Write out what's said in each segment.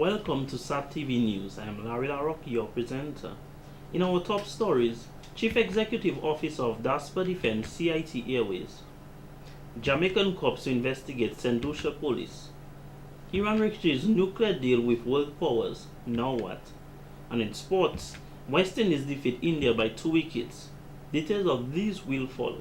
Welcome to SAT TV News. I am Larry LaRocque, your presenter. In our top stories, Chief Executive Officer of Daspa Defense CIT Airways. Jamaican cops to investigate St. Lucia police. Iran reaches nuclear deal with world powers. Now what? And in sports, West Indies defeat India by 2 wickets. Details of these will follow.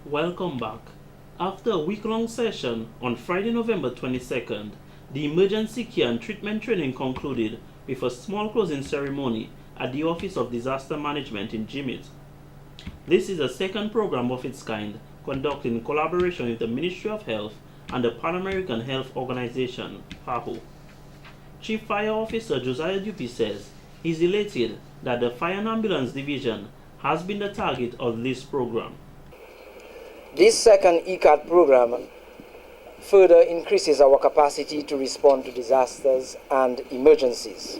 Welcome back. After a week-long session on Friday, November 22nd, the emergency care and treatment training concluded with a small closing ceremony at the Office of Disaster Management in Jimit. This is the second program of its kind conducted in collaboration with the Ministry of Health and the Pan American Health Organization, PAHO. Chief Fire Officer Josiah Dupuy says he is elated that the Fire and Ambulance Division has been the target of this program. This second ECAT program further increases our capacity to respond to disasters and emergencies.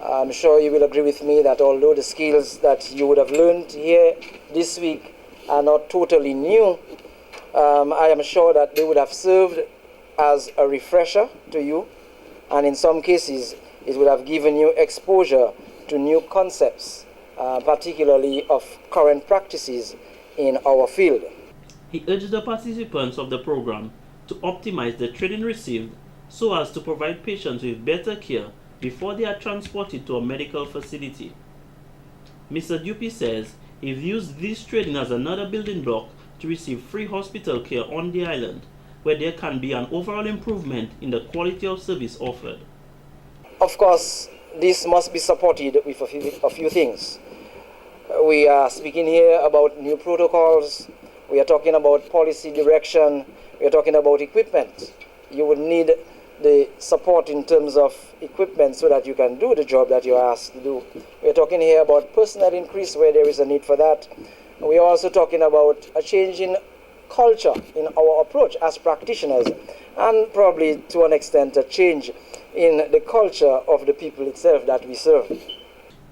I'm sure you will agree with me that although the skills that you would have learned here this week are not totally new, I am sure that they would have served as a refresher to you, and in some cases it would have given you exposure to new concepts, particularly of current practices in our field. He urged the participants of the program to optimize the training received so as to provide patients with better care before they are transported to a medical facility. Mr. Dupuy says he views this training as another building block to receive free hospital care on the island, where there can be an overall improvement in the quality of service offered. Of course, this must be supported with a few things. We are speaking here about new protocols, we are talking about policy direction, we are talking about equipment. You would need the support in terms of equipment so that you can do the job that you are asked to do. We are talking here about personnel increase where there is a need for that. We are also talking about a change in culture in our approach as practitioners, and probably to an extent a change in the culture of the people itself that we serve.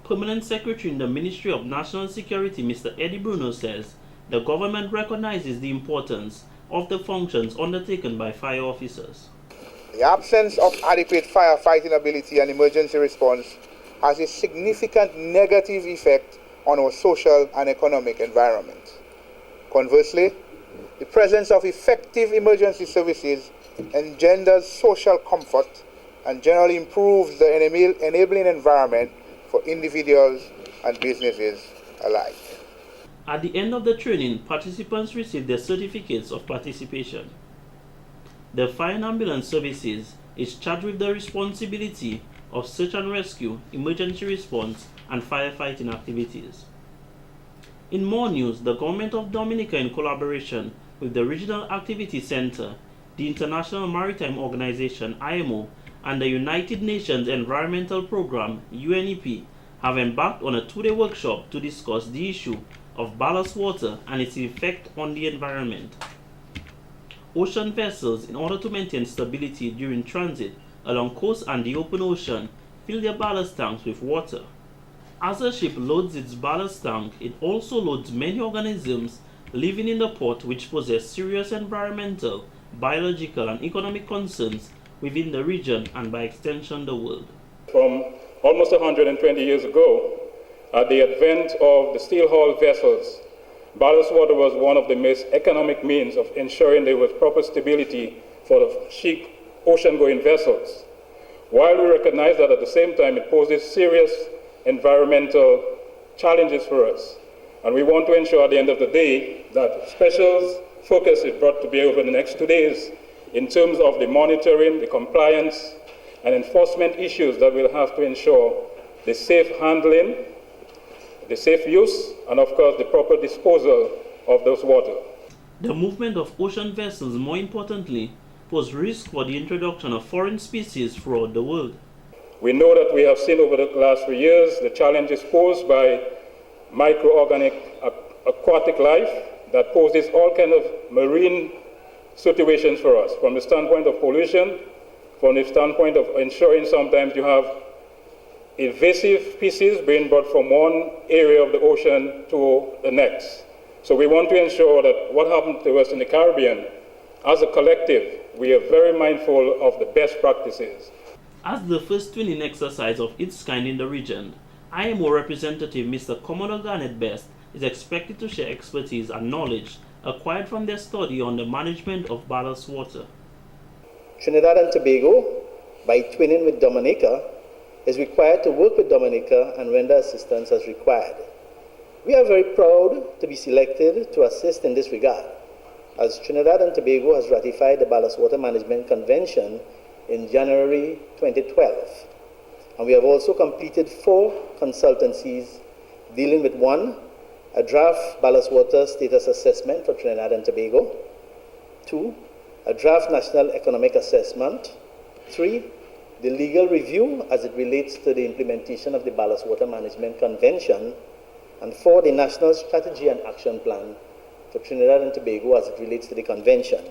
Permanent Secretary in the Ministry of National Security, Mr. Eddie Bruno, says the government recognizes the importance of the functions undertaken by fire officers. The absence of adequate firefighting ability and emergency response has a significant negative effect on our social and economic environment. Conversely, the presence of effective emergency services engenders social comfort and generally improves the enabling environment for individuals and businesses alike. At the end of the training, participants received their certificates of participation. The Fire and Ambulance Services is charged with the responsibility of search and rescue, emergency response, and firefighting activities. In more news, the Government of Dominica, in collaboration with the Regional Activity Center, the International Maritime Organization (IMO), and the United Nations Environmental Programme (UNEP), have embarked on a 2-day workshop to discuss the issue of ballast water and its effect on the environment. Ocean vessels, in order to maintain stability during transit along coast and the open ocean, fill their ballast tanks with water. As a ship loads its ballast tank, it also loads many organisms living in the port which possess serious environmental, biological and economic concerns within the region and by extension the world. From almost 120 years ago, at the advent of the steel hull vessels, ballast water was one of the most economic means of ensuring there was proper stability for the cheap ocean-going vessels. While we recognize that at the same time it poses serious environmental challenges for us, and we want to ensure at the end of the day that special focus is brought to bear over the next 2 days in terms of the monitoring, the compliance, and enforcement issues that will have to ensure the safe handling, the safe use, and of course the proper disposal of those water. The movement of ocean vessels, more importantly, pose risk for the introduction of foreign species throughout the world. We know that we have seen over the last 3 years the challenges posed by microorganic aquatic life that poses all kind of marine situations for us, from the standpoint of pollution, from the standpoint of ensuring sometimes you have invasive species being brought from one area of the ocean to the next. So we want to ensure that what happened to us in the Caribbean, as a collective, we are very mindful of the best practices. As the first twinning exercise of its kind in the region, IMO representative Mr. Commodore Garnet Best is expected to share expertise and knowledge acquired from their study on the management of ballast water. Trinidad and Tobago, by twinning with Dominica, is required to work with Dominica and render assistance as required. We are very proud to be selected to assist in this regard, as Trinidad and Tobago has ratified the Ballast Water Management Convention in January 2012. And we have also completed 4 consultancies dealing with 1, a draft ballast water status assessment for Trinidad and Tobago, 2, a draft national economic assessment, 3, the legal review as it relates to the implementation of the Ballast Water Management Convention, and 4, the national strategy and action plan for Trinidad and Tobago as it relates to the convention.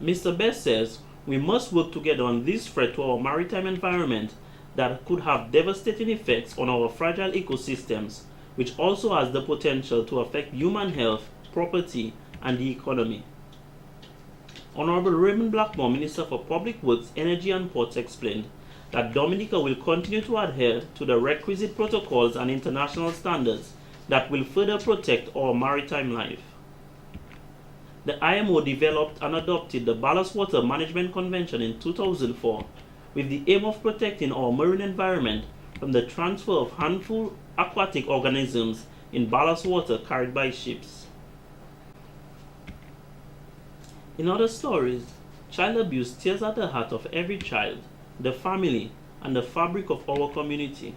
Mr. Best says we must work together on this threat to our maritime environment that could have devastating effects on our fragile ecosystems, which also has the potential to affect human health, property, and the economy. Honorable Raymond Blackmore, Minister for Public Works, Energy and Ports, explained that Dominica will continue to adhere to the requisite protocols and international standards that will further protect our maritime life. The IMO developed and adopted the Ballast Water Management Convention in 2004 with the aim of protecting our marine environment from the transfer of harmful aquatic organisms in ballast water carried by ships. In other stories, child abuse tears at the heart of every child, the family, and the fabric of our community.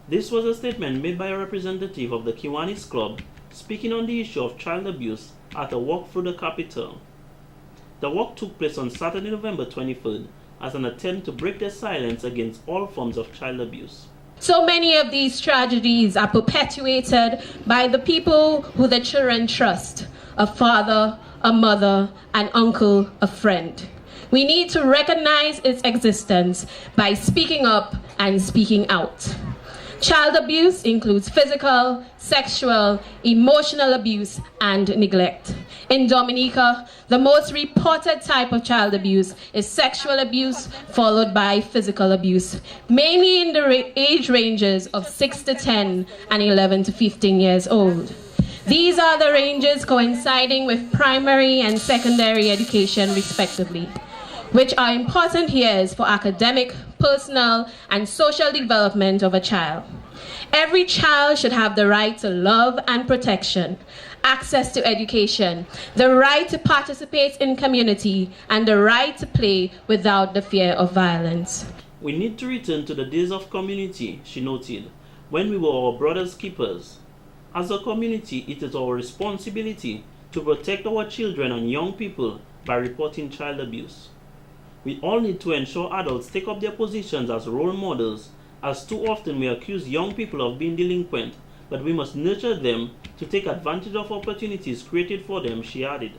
This was a statement made by a representative of the Kiwanis Club speaking on the issue of child abuse at a walk through the capital. The walk took place on Saturday, November 23rd, as an attempt to break the silence against all forms of child abuse. So many of these tragedies are perpetuated by the people who the children trust, a father, a mother, an uncle, a friend. We need to recognize its existence by speaking up and speaking out. Child abuse includes physical, sexual, emotional abuse, and neglect. In Dominica, the most reported type of child abuse is sexual abuse, followed by physical abuse, mainly in the age ranges of 6 to 10 and 11 to 15 years old. These are the ranges coinciding with primary and secondary education, respectively, which are important years for academic, personal, and social development of a child. Every child should have the right to love and protection, access to education, the right to participate in community, and the right to play without the fear of violence. We need to return to the days of community, she noted, when we were our brother's keepers. As a community, it is our responsibility to protect our children and young people by reporting child abuse. We all need to ensure adults take up their positions as role models, as too often we accuse young people of being delinquent, but we must nurture them to take advantage of opportunities created for them, she added.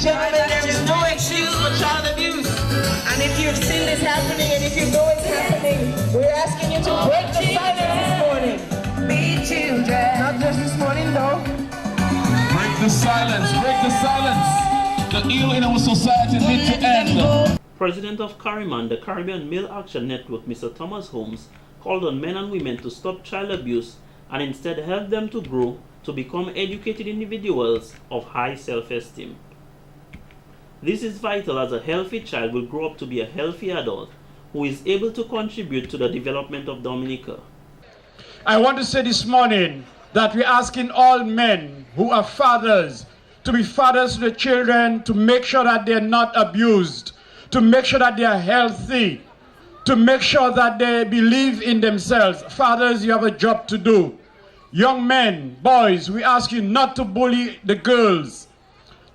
There is no excuse for child abuse. And if you've seen this happening and if you know it's happening, we're asking you to break the silence this morning. Be children. Not just this morning, though. Break the silence, break the silence. The ill in our society need to end. President of Carriman, the Caribbean Male Action Network, Mr. Thomas Holmes, called on men and women to stop child abuse and instead help them to grow to become educated individuals of high self-esteem. This is vital, as a healthy child will grow up to be a healthy adult who is able to contribute to the development of Dominica. I want to say this morning that we're asking all men who are fathers to be fathers to the children, to make sure that they're not abused. to make sure that they are healthy, to make sure that they believe in themselves. Fathers, you have a job to do. Young men, boys, we ask you not to bully the girls,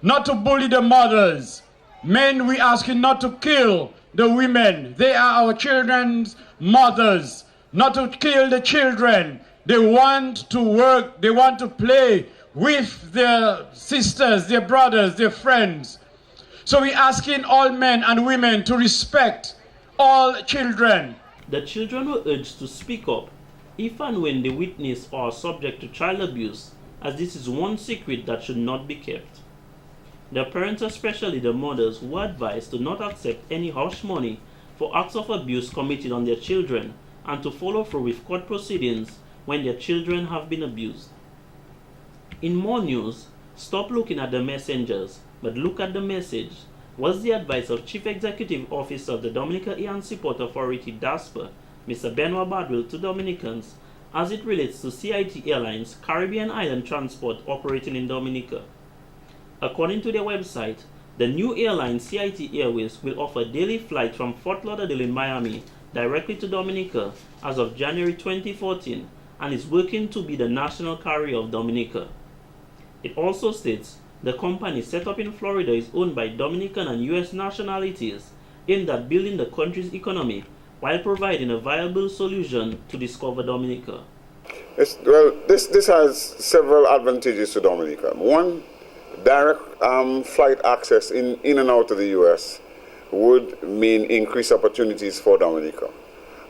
not to bully the mothers. Men, we ask you not to kill the women. They are our children's mothers. Not to kill the children. They want to work, they want to play with their sisters, their brothers, their friends. So we're asking all men and women to respect all children. The children were urged to speak up if and when they witness or are subject to child abuse, as this is one secret that should not be kept. The parents, especially the mothers, were advised to not accept any hush money for acts of abuse committed on their children and to follow through with court proceedings when their children have been abused. In more news, stop looking at the messengers, but look at the message, was the advice of Chief Executive Officer of the Dominica Air and Seaport Authority, DASPA, Mr. Benoit Badwell, to Dominicans as it relates to CIT Airlines Caribbean Island Transport operating in Dominica. According to their website, the new airline CIT Airways will offer daily flights from Fort Lauderdale in Miami directly to Dominica as of January 2014 and is working to be the national carrier of Dominica. It also states the company set up in Florida is owned by Dominican and U.S. nationalities aimed at building the country's economy while providing a viable solution to discover Dominica. This has several advantages to Dominica. One, direct flight access in and out of the U.S. would mean increased opportunities for Dominica.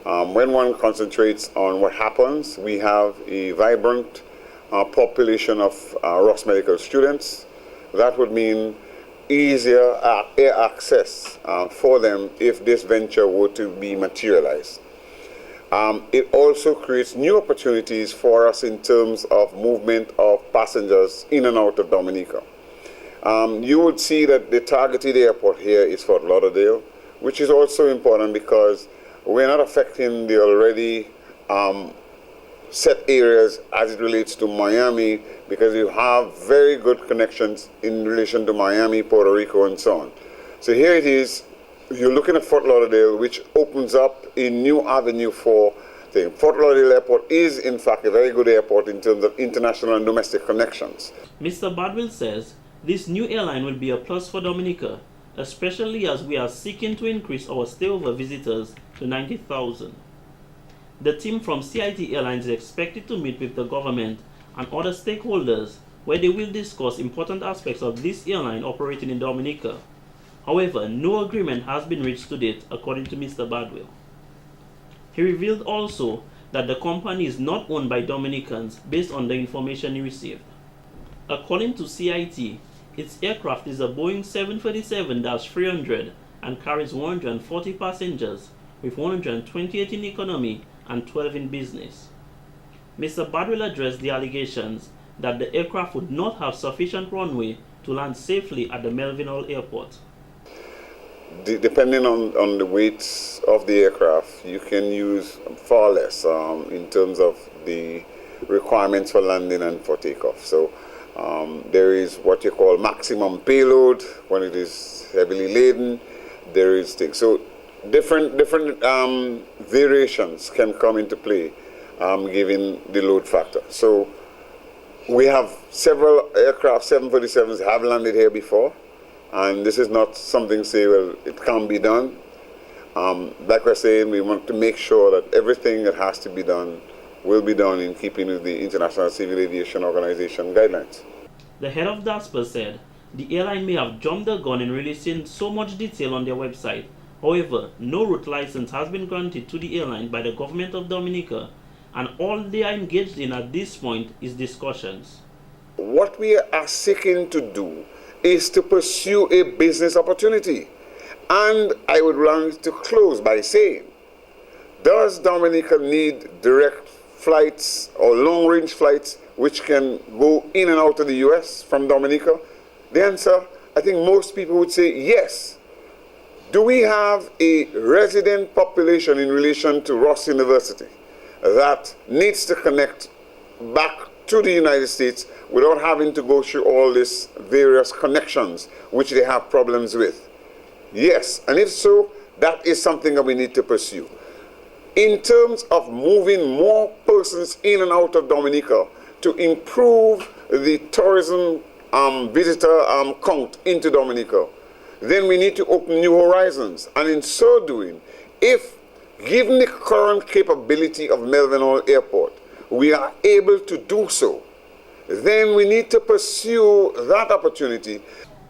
When one concentrates on what happens, we have a vibrant population of Ross Medical students. That would mean easier air access for them if this venture were to be materialized. It also creates new opportunities for us in terms of movement of passengers in and out of Dominica. You would see that the targeted airport here is Fort Lauderdale, which is also important because we're not affecting the already set areas as it relates to Miami, because you have very good connections in relation to Miami, Puerto Rico, and so on. So here it is, you're looking at Fort Lauderdale, which opens up a new avenue for things. Fort Lauderdale Airport is, in fact, a very good airport in terms of international and domestic connections. Mr. Badwell says this new airline will be a plus for Dominica, especially as we are seeking to increase our stayover visitors to 90,000. The team from CIT Airlines is expected to meet with the government and other stakeholders where they will discuss important aspects of this airline operating in Dominica. However, no agreement has been reached to date, according to Mr. Badwell. He revealed also that the company is not owned by Dominicans based on the information he received. According to CIT, its aircraft is a Boeing 737-300 and carries 140 passengers, with 128 in economy and 12 in business. Mr. Badwell addressed the allegations that the aircraft would not have sufficient runway to land safely at the Melville Airport. Depending on the weights of the aircraft, you can use far less in terms of the requirements for landing and for takeoff. So there is what you call maximum payload when it is heavily laden. There is things. So different variations can come into play given the load factor. So we have several aircraft, 747s have landed here before, and this is not something say, well, it can't be done. Like we're saying, we want to make sure that everything that has to be done will be done in keeping with the International Civil Aviation Organization guidelines. The head of DASPA said the airline may have jumped the gun in releasing so much detail on their website. However, no route license has been granted to the airline by the government of Dominica, and all they are engaged in at this point is discussions. What we are seeking to do is to pursue a business opportunity. And I would like to close by saying, does Dominica need direct flights or long-range flights which can go in and out of the U.S. from Dominica? The answer, I think most people would say yes. Do we have a resident population in relation to Ross University that needs to connect back to the United States without having to go through all these various connections which they have problems with? Yes, and if so, that is something that we need to pursue. In terms of moving more persons in and out of Dominica to improve the tourism visitor count into Dominica, then we need to open new horizons. And in so doing, if given the current capability of Melvin Hall Airport, we are able to do so, then we need to pursue that opportunity.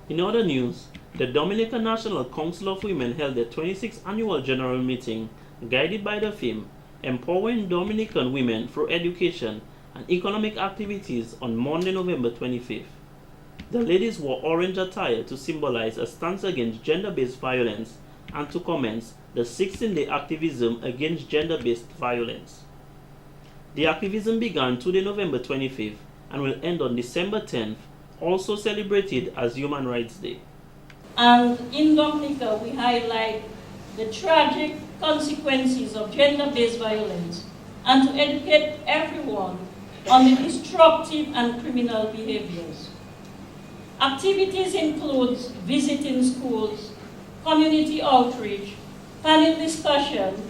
In other news, the Dominican National Council of Women held their 26th annual general meeting, guided by the theme, Empowering Dominican Women Through Education and Economic Activities, on Monday, November 25th. The ladies wore orange attire to symbolize a stance against gender-based violence and to commence the 16-day activism against gender-based violence. The activism began today, November 25th, and will end on December 10th, also celebrated as Human Rights Day. And in Dominica, we highlight the tragic consequences of gender-based violence and to educate everyone on the destructive and criminal behaviors. Activities include visiting schools, community outreach, panel discussion,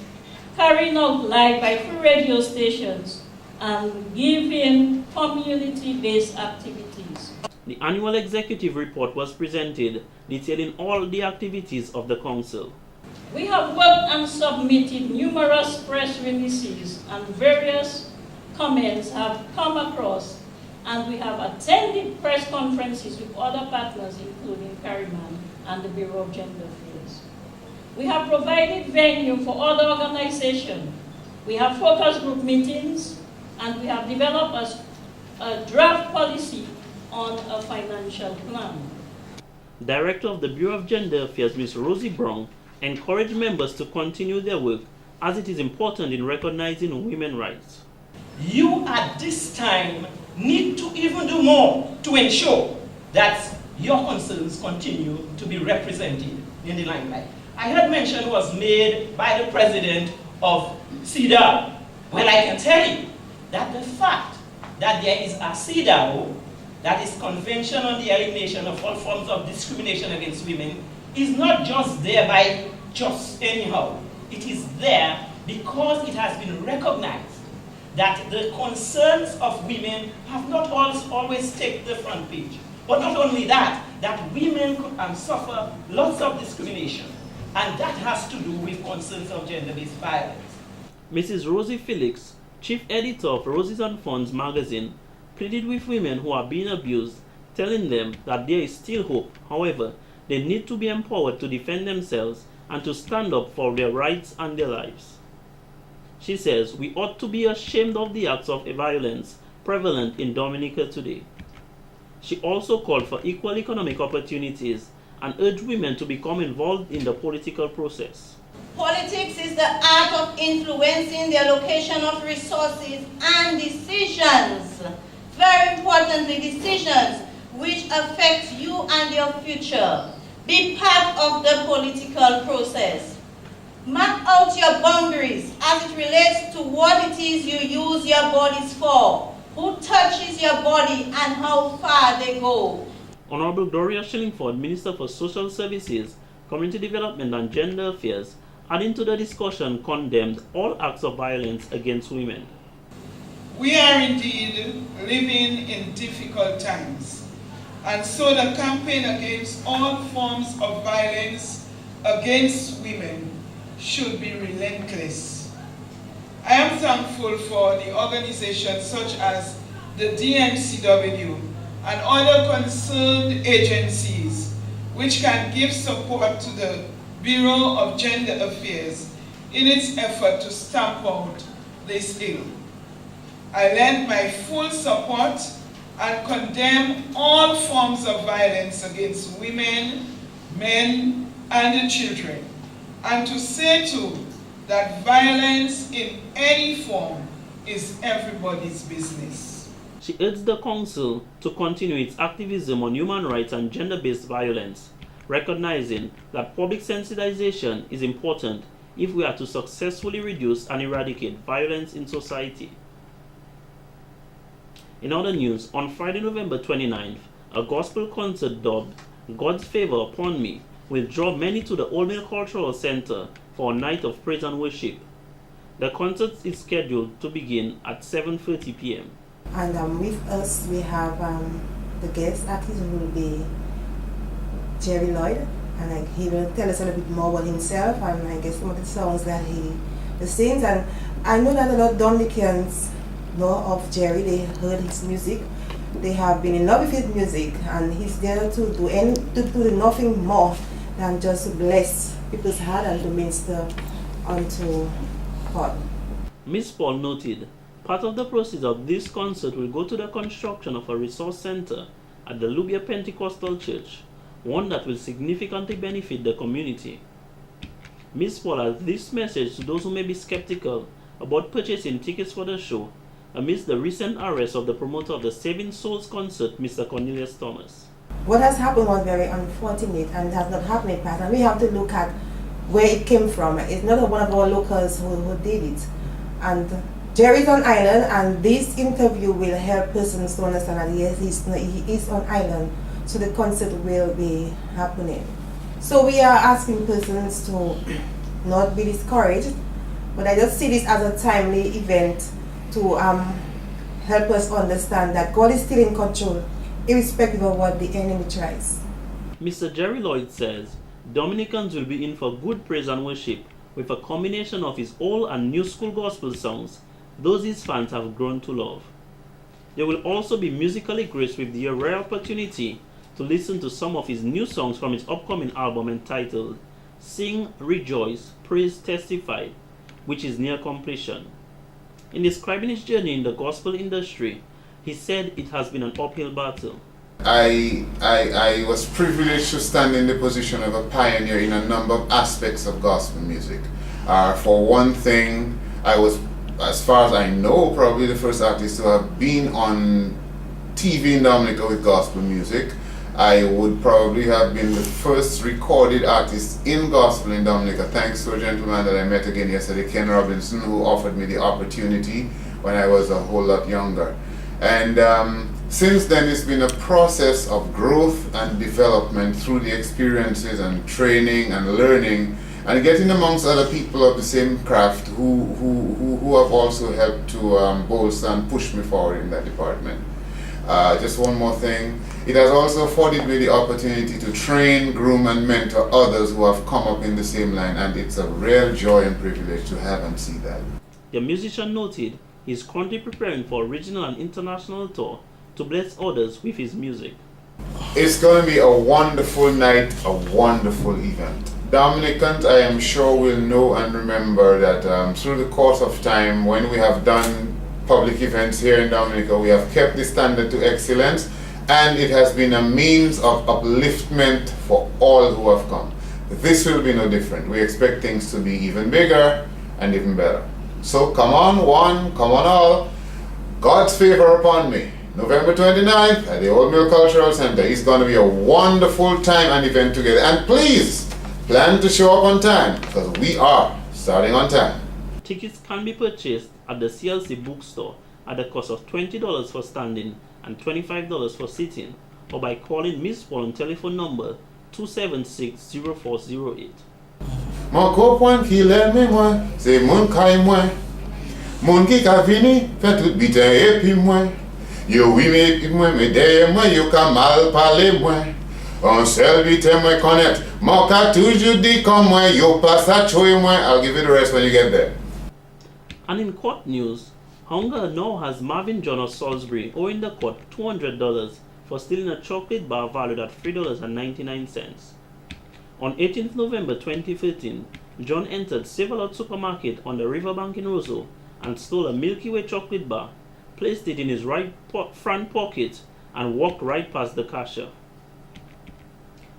carrying out live by 3 radio stations, and giving community-based activities. The annual executive report was presented, detailing all the activities of the council. We have worked and submitted numerous press releases, and various comments have come across, and we have attended press conferences with other partners, including Carryman and the Bureau of Gender Affairs. We have provided venue for other organizations. We have focus group meetings, and we have developed a draft policy on a financial plan. Director of the Bureau of Gender Affairs, Ms. Rosie Brown, encouraged members to continue their work as it is important in recognizing women's rights. You at this time need to even do more to ensure that your concerns continue to be represented in the limelight. I heard mention was made by the president of CEDAW. Well, I can tell you that the fact that there is a CEDAW, that is Convention on the Elimination of All Forms of Discrimination Against Women, is not just there by just anyhow. It is there because it has been recognized that the concerns of women have not always taken the front page. But not only that, that women could suffer lots of discrimination. And that has to do with concerns of gender-based violence. Mrs. Rosie Felix, chief editor of Roses and Funds magazine, pleaded with women who are being abused, telling them that there is still hope. However, they need to be empowered to defend themselves and to stand up for their rights and their lives. She says we ought to be ashamed of the acts of violence prevalent in Dominica today. She also called for equal economic opportunities and urged women to become involved in the political process. Politics is the art of influencing the allocation of resources and decisions. Very importantly, decisions which affect you and your future. Be part of the political process. Map out your boundaries as it relates to what it is you use your bodies for, who touches your body, and how far they go. Honorable Doria Shillingford, Minister for Social Services, Community Development and Gender Affairs, adding to the discussion, condemned all acts of violence against women. We are indeed living in difficult times, and so the campaign against all forms of violence against women should be relentless. I am thankful for the organizations such as the DNCW and other concerned agencies which can give support to the Bureau of Gender Affairs in its effort to stamp out this ill. I lend my full support and condemn all forms of violence against women, men, and children, and to say too that violence in any form is everybody's business. She urged the Council to continue its activism on human rights and gender-based violence, recognizing that public sensitization is important if we are to successfully reduce and eradicate violence in society. In other news, on Friday, November 29th, a gospel concert dubbed God's Favor Upon Me will draw many to the Old Mill Cultural Center for a night of praise and worship. The concert is scheduled to begin at 7:30 p.m. And with us we have the guest artist who will be Jerry Lloyd, and he will tell us a little bit more about himself and I guess some of the songs that he sings. And I know that a lot of Dominicans know of Jerry. They heard his music, they have been in love with his music, and he's there to do nothing more than just to bless people's heart and to minister unto God. Ms. Paul noted, part of the proceeds of this concert will go to the construction of a resource center at the Lubia Pentecostal Church, one that will significantly benefit the community. Ms. Paul has this message to those who may be skeptical about purchasing tickets for the show amidst the recent arrest of the promoter of the Saving Souls concert, Mr. Cornelius Thomas. What has happened was very unfortunate and has not happened in the past, and we have to look at where it came from. It's not one of our locals who did it. And Jerry is on island, and this interview will help persons to understand that yes, he is on island, so the concert will be happening. So we are asking persons to not be discouraged, but I just see this as a timely event to help us understand that God is still in control, irrespective of what the enemy tries. Mr. Jerry Lloyd says Dominicans will be in for good praise and worship with a combination of his old and new school gospel songs, those his fans have grown to love. They will also be musically graced with the rare opportunity to listen to some of his new songs from his upcoming album entitled Sing, Rejoice, Praise, Testify, which is near completion. In describing his journey in the gospel industry, he said it has been an uphill battle. I was privileged to stand in the position of a pioneer in a number of aspects of gospel music. For one thing, I was, as far as I know, probably the first artist to have been on TV in Dominica with gospel music. I would probably have been the first recorded artist in gospel in Dominica, thanks to a gentleman that I met again yesterday, Ken Robinson, who offered me the opportunity when I was a whole lot younger. And since then, it's been a process of growth and development through the experiences and training and learning and getting amongst other people of the same craft who have also helped to bolster and push me forward in that department. Just one more thing. It has also afforded me the opportunity to train, groom, and mentor others who have come up in the same line, and it's a real joy and privilege to have and see that. The musician noted he is currently preparing for a regional and international tour to bless others with his music. It's going to be a wonderful night, a wonderful event. Dominicans, I am sure, will know and remember that through the course of time, when we have done public events here in Dominica, we have kept the standard to excellence, and it has been a means of upliftment for all who have come. This will be no different. We expect things to be even bigger and even better. So come on one, come on all. God's favor upon me. November 29th at the Old Mill Cultural Center. It's going to be a wonderful time and event together. And please, plan to show up on time, because we are starting on time. Tickets can be purchased at the CLC bookstore at the cost of $20 for standing and $25 for sitting, or by calling Miss Paul on telephone number 276-0408. Mon copain qui l'aime moi, c'est mon caille moi. Mon qui ka vini, fait tout bitin et puis moi. Yo oui mais moi, mais derrière moi, yo ka mal parler moi. On seul bitin moi connaître. Mon ka toujours dit comme moi, yo pas ça choy moi. I'll give you the rest when you get there. And in court news, Hunger now has Marvin John of Salisbury owing the court $200 for stealing a chocolate bar valued at $3.99. On 18th November 2013, John entered Save-A-Lot supermarket on the riverbank in Roseau and stole a Milky Way chocolate bar, placed it in his right front pocket, and walked right past the cashier.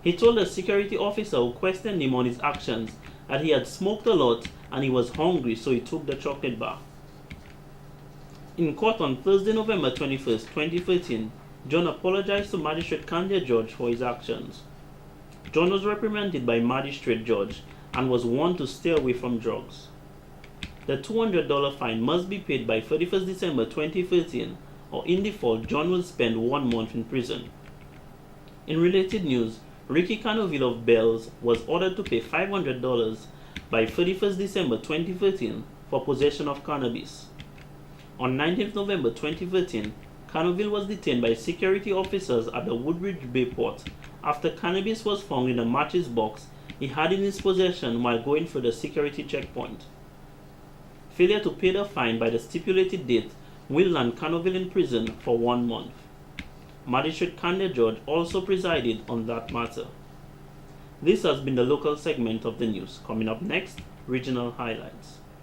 He told the security officer who questioned him on his actions that he had smoked a lot and he was hungry, so he took the chocolate bar. In court on Thursday, November 21st, 2013, John apologized to Magistrate Candia George for his actions. John was reprimanded by Magistrate George and was warned to stay away from drugs. The $200 fine must be paid by 31st December 2013, or in default, John will spend 1 month in prison. In related news, Ricky Canoville of Bells was ordered to pay $500 by 31st December 2013 for possession of cannabis. On 19th November 2013, Canoville was detained by security officers at the Woodbridge Bay port after cannabis was found in a matches box he had in his possession while going through the security checkpoint. Failure to pay the fine by the stipulated date will land Canoville in prison for 1 month. Magistrate Kande George also presided on that matter. This has been the local segment of the news. Coming up next, regional highlights.